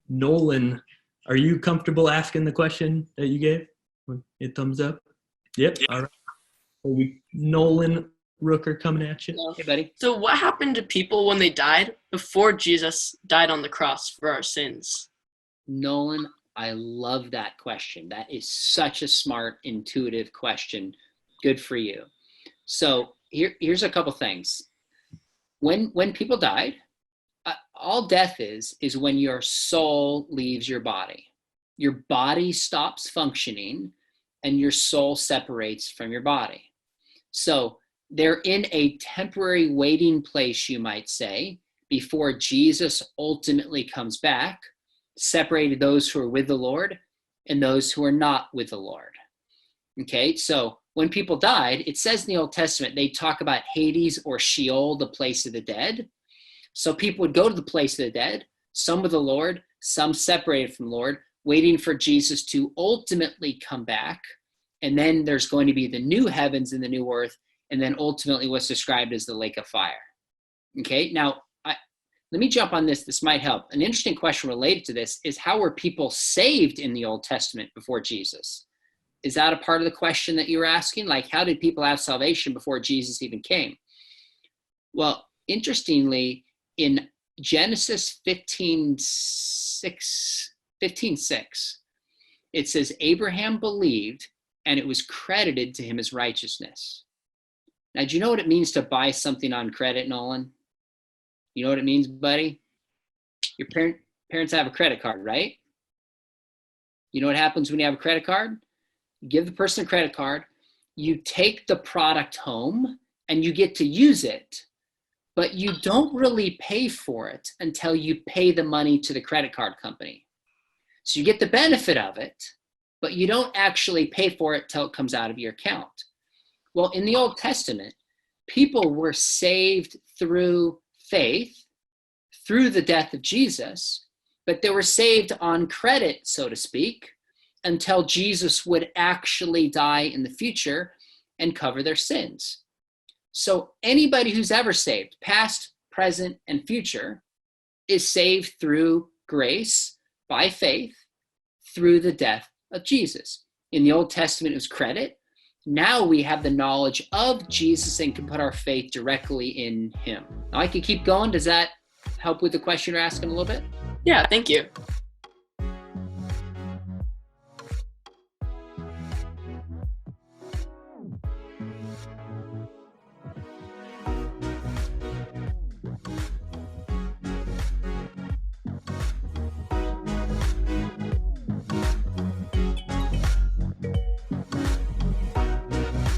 Nolan, are you comfortable asking the question that you gave? It thumbs up. Yep. All right. Nolan Rooker coming at you. Hey, buddy. So what happened to people when they died before Jesus died on the cross for our sins? Nolan, I love that question. That is such a smart, intuitive question. Good for you. So here's a couple things. When people died, all death is when your soul leaves your body. Your body stops functioning and your soul separates from your body. So they're in a temporary waiting place, you might say, before Jesus ultimately comes back, separated those who are with the Lord and those who are not with the Lord. Okay, so when people died, it says in the Old Testament, they talk about Hades or Sheol, the place of the dead. So people would go to the place of the dead, some with the Lord, some separated from the Lord, waiting for Jesus to ultimately come back. And then there's going to be the new heavens and the new earth, and then ultimately what's described as the lake of fire. Okay, now let me jump on this. This might help. An interesting question related to this is, how were people saved in the Old Testament before Jesus? Is that a part of the question that you were asking? Like, how did people have salvation before Jesus even came? Well, interestingly, in Genesis 15:6, it says, Abraham believed, and it was credited to him as righteousness. Now, do you know what it means to buy something on credit, Nolan? You know what it means, buddy? Your parents have a credit card, right? You know what happens when you have a credit card? You give the person a credit card, you take the product home, and you get to use it, but you don't really pay for it until you pay the money to the credit card company. So you get the benefit of it, but you don't actually pay for it till it comes out of your account. Well, in the Old Testament, people were saved through faith, through the death of Jesus, but they were saved on credit, so to speak, until Jesus would actually die in the future and cover their sins. So anybody who's ever saved, past, present, and future, is saved through grace, by faith, through the death of Jesus. In the Old Testament, it was credit. Now we have the knowledge of Jesus and can put our faith directly in him. Now I can keep going. Does that help with the question you're asking a little bit? Yeah, thank you.